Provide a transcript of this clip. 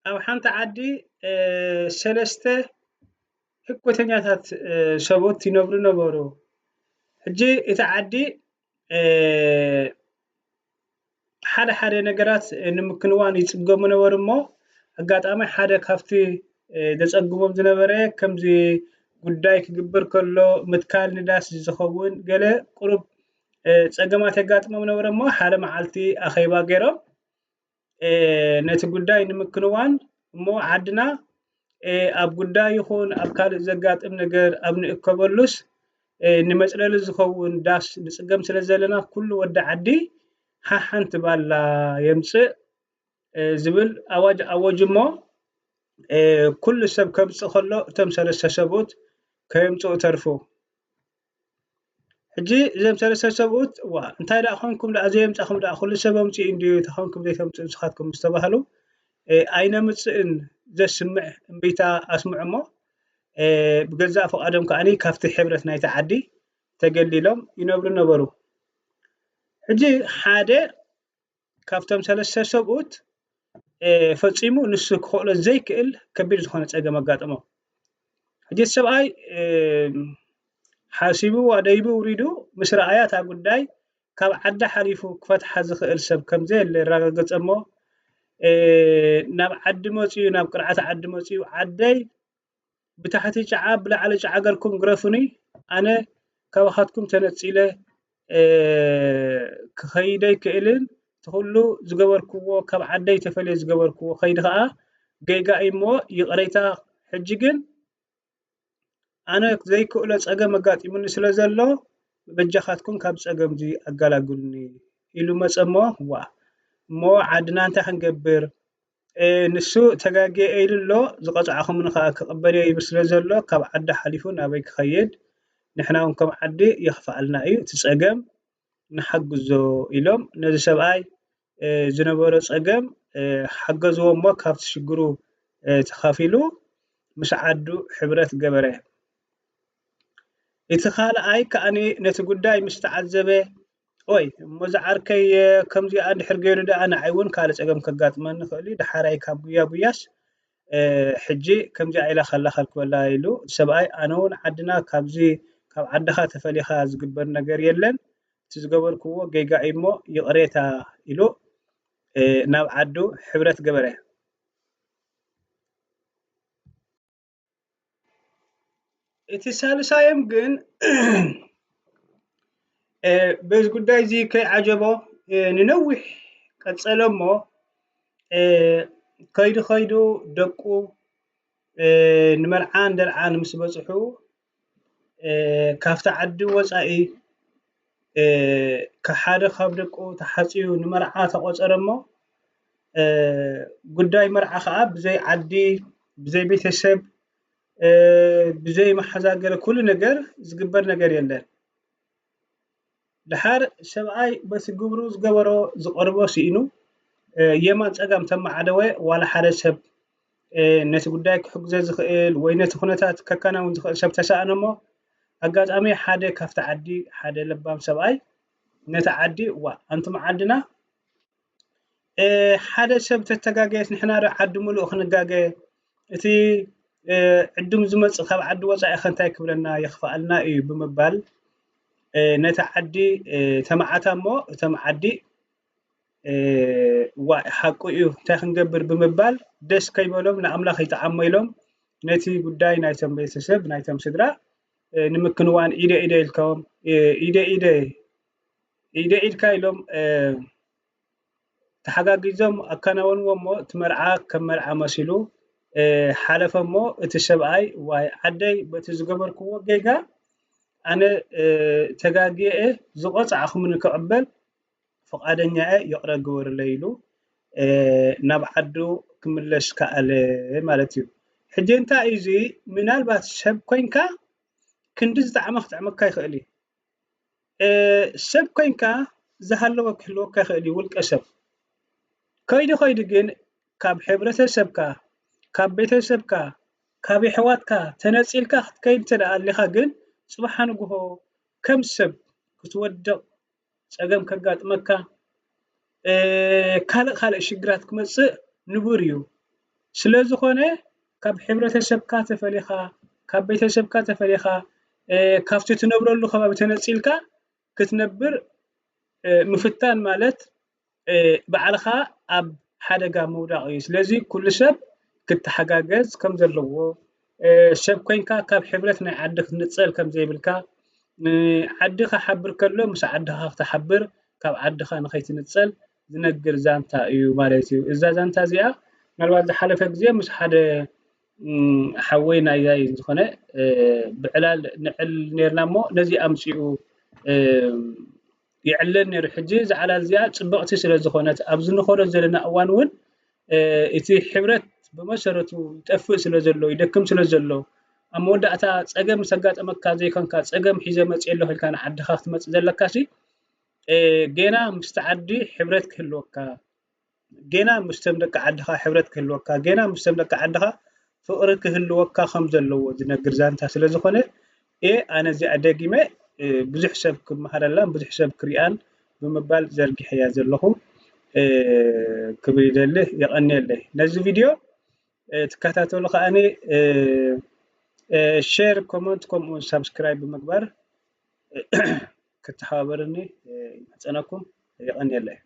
أو حنت عدي سلسته ህኮተኛታት ሰቦት ይነብሩ ነበሩ ሕጂ እቲ ዓዲ ሓደ ሓደ ነገራት ንምክንዋን ይጽገሙ ነበሩ እሞ ኣጋጣሚ ሓደ ካፍቲ ዘጸግሞም ዝነበረ ከምዚ ጉዳይ ክግብር ከሎ ምትካል ንዳስ ዝኸውን ገለ ቁሩብ ጸገማት የጋጥሞም ነበረ እሞ ሓደ መዓልቲ ኣኸይባ ገይሮም ነቲ ጉዳይ ንምክንዋን እሞ ዓድና ኣብ ጉዳይ ይኹን ኣብ ካልእ ዘጋጥም ነገር ኣብ ንእከበሉስ ንመጽለሊ ዝኸውን ዳስ ንጽገም ስለ ዘለና ኩሉ ወዲ ዓዲ ሓንቲ ባላ የምጽእ ዝብል ኣዋጅ ኣወጁ እሞ ኩሉ ሰብ ከምጽእ ከሎ እቶም ሰለስተ ሰብኡት ከየምጽኡ ተርፉ ሕጂ እዞም ሰለስተ ሰብኡት እንታይ ደኣ ኾንኩም ደኣ ዘየምጻኹም ደኣ ኩሉ ሰብ ኣምጺኡ እንድዩ ተኾንኩም ዘይተምጽኡ ንስኻትኩም ምስ ተባሃሉ ኣይነምጽእን ዘስምዕ እምቢታ ኣስምዑ እሞ ብገዛእ ፈቃዶም ከዓኒ ካፍቲ ሕብረት ናይቲ ዓዲ ተገሊሎም ይነብሩ ነበሩ ሕጂ ሓደ ካፍቶም ሰለስተ ሰብኡት ፈጺሙ ንሱ ክኸእሎ ዘይክእል ከቢድ ዝኾነ ጸገም ኣጋጠሞ ሕጂ ሰብኣይ ሓሲቡ ወደይቡ ውሪዱ ምስ ረኣያ እታ ጉዳይ ካብ ዓዲ ሓሊፉ ክፈትሓ ዝኽእል ሰብ ከም ዘየለ ረጋገፀ እሞ ናብ ዓዲ መጺኡ ናብ ቅርዓት ዓዲ መጺኡ ዓደይ ብታሕቲ ጨዓ ብላዕሊ ጨዓ ገርኩም ግረፉኒ ኣነ ካብኻትኩም ተነጺለ ክኸይደይ ክእልን ትኹሉ ዝገበርክዎ ካብ ዓደይ ተፈልየ ዝገበርክዎ ኸይዲ ኸዓ ገይጋኢ እሞ ይቕረይታ ሕጂ ግን ኣነ ዘይክእሎ ጸገም ኣጋጢሙኒ ስለ ዘሎ በጃኻትኩም ካብ ጸገም እዚ ኣጋላግሉኒ ኢሉ መጸ እሞ እሞ ዓድና እንታይ ክንገብር ንሱ ተጋጊየ ኢሉ ኣሎ ዝቐጽዓኹምኒ ከዓ ክቕበልዮ ይብል ስለ ዘሎ ካብ ዓዲ ሓሊፉ ናበይ ክኸይድ ንሕና እውን ከም ዓዲ የኽፍኣልና እዩ እቲ ጸገም ንሓግዞ ኢሎም ነዚ ሰብኣይ ዝነበሮ ጸገም ሓገዝዎ እሞ ካብቲ ሽግሩ ተኻፊሉ ምስ ዓዱ ሕብረት ገበረ እቲ ካልኣይ ከዓኒ ነቲ ጉዳይ ምስ ተዓዘበ ወይ እሞ ዝዓርከይ ከምዚ እንድሕር ገይሩ ደኣ ንዓይ እውን ካልእ ጸገም ከጋጥመኒ ይኽእል እዩ ድሓራይ ካብ ጉያ ጉያስ ሕጂ ከምዚ ኢላ ከላኸል ክበላ ኢሉ ሰብኣይ ኣነ እውን ዓድና ካብዚ ካብ ዓድኻ ተፈሊኻ ዝግበር ነገር የለን እቲ ዝገበርክዎ ገይጋኢ እሞ ይቕሬታ ኢሉ ናብ ዓዱ ሕብረት ገበረ እቲ ሳልሳዮም ግን በዚ ጉዳይ እዚ ከይዓጀቦ ንነዊሕ ቀጸለ እሞ ከይዱ ኸይዱ ደቁ ንመርዓን ደልዓን ምስ በጽሑ ካፍቲ ዓዲ ወፃኢ ሓደ ካብ ደቁ ተሓጺኡ ንመርዓ ተቖጸረ እሞ ጉዳይ መርዓ ከዓ ብዘይ ዓዲ ብዘይ ቤተሰብ ብዘይ መሓዛገረ ኩሉ ነገር ዝግበር ነገር የለን ድሓር ሰብኣይ በቲ ግብሩ ዝገበሮ ዝቐርቦ ሲኢኑ የማን ጸጋም ተመዓደወ ዋላ ሓደ ሰብ ነቲ ጉዳይ ክሕግዞ ዝኽእል ወይ ነቲ ኩነታት ከከናውን ዝኽእል ሰብ ተሰኣነ እሞ ኣጋጣሚ ሓደ ካፍቲ ዓዲ ሓደ ለባም ሰብኣይ ነቲ ዓዲ ኣንቱም ዓድና ሓደ ሰብ ተተጋገየት ንሕና ዶ ዓዲ ሙሉእ ክንጋገ እቲ ዕዱም ዝመጽእ ካብ ዓዲ ወፃኢ እንታይ ክብለና የኽፍኣልና እዩ ብምባል ነቲ ዓዲ ተማዓታ እሞ እቶም ዓዲ ሓቂ እዩ እንታይ ክንገብር ብምባል ደስ ከይበሎም ንኣምላኽ ይጠዓሞ ኢሎም ነቲ ጉዳይ ናይቶም ቤተሰብ ናይቶም ስድራ ንምክንዋን ኢደ ኢደ ኢልካዮም ኢደ ኢልካ ኢሎም ተሓጋጊዞም ኣከናወንዎ እሞ እቲ መርዓ ከም መርዓ መሲሉ ሓለፈ እሞ እቲ ሰብኣይ ዋይ ዓደይ በቲ ዝገበርክዎ ጌጋ ኣነ ተጋጊየ ዝቖጽዓኹምኒ ክቕበል ፈቃደኛ ይቕረ ግበርለይ ኢሉ ናብ ዓዱ ክምለስ ከኣለ ማለት እዩ ሕጂ እንታይ እዩ እዚ ምናልባት ሰብ ኮይንካ ክንዲ ዝጠዕመ ክጥዕመካ ይኽእል እዩ ሰብ ኮይንካ ዝሃለወ ክህልወካ ይኽእል እዩ ውልቀ ሰብ ከይዱ ኸይዱ ግን ካብ ሕብረተሰብካ ካብ ቤተሰብካ ካብ ኣሕዋትካ ተነጺልካ ክትከይድ እንተ ደኣ ኣለኻ ግን ጽባሕ ንግሆ ከም ሰብ ክትወድቕ ጸገም ከጋጥመካ ካልእ ሽግራት ክመጽእ ንቡር እዩ ስለዝኾነ ካብ ሕብረተሰብካ ተፈሊኻ ካብ ቤተሰብካ ተፈሊኻ ካብቲ ትነብረሉ ከባቢ ተነፂልካ ክትነብር ምፍታን ማለት ባዕልኻ ኣብ ሓደጋ ምውዳቕ እዩ ስለዚ ኩሉ ሰብ ክትሓጋገዝ ከም ዘለዎ ሰብ ኮይንካ ካብ ሕብረት ናይ ዓድክ ንፅል ከም ዘይብልካ ዓድኻ ሓብር ከሎ ምስ ዓድኻ ክትሓብር ካብ ዓድኻ ንኸይትንፀል ዝነግር ዛንታ እዩ ማለት እዩ እዛ ዛንታ እዚኣ ምናልባት ዝሓለፈ ግዜ ምስ ሓደ ሓወይ ናያይ ዝኾነ ብዕላል ንዕል ነርና እሞ ነዚ ኣምፂኡ ይዕለን ነይሩ ሕጂ ዝዓላል እዚኣ ፅብቕቲ ስለዝኾነት ኣብዚ ንኸዶ ዘለና እዋን እውን እቲ ሕብረት ብመሰረቱ ይጠፍእ ስለዘሎ ይደክም ስለዘሎ ኣብ መወዳእታ ፀገም ሰጋጠመካ ዘይኮንካ ፀገም ሒዘ መፅእ ኣለኹ ኢልካ ንዓድኻ ክትመፅእ ዘለካሲ ገና ምስቲ ዓዲ ሕብረት ክህልወካ ገና ምስቶም ደቂ ዓድኻ ሕብረት ክህልወካ ገና ምስቶም ደቂ ዓድኻ ፍቕሪ ክህልወካ ከም ዘለዎ ዝነግር ዛንታ ስለዝኾነ ኣነ እዚኣ ደጊመ ብዙሕ ሰብ ክመሃረላን ብዙሕ ሰብ ክሪኣን ብምባል ዘርጊሐያ ዘለኹ ክብል ይደሊ የቐኒየለይ ነዚ ቪድዮ ትከታተሉ ከኣኒ ሼር ኮመንት ከምኡ ሰብስክራይብ ብምግባር ክትተሓባበሩኒ ይማፀነኩም የቐኒየለይ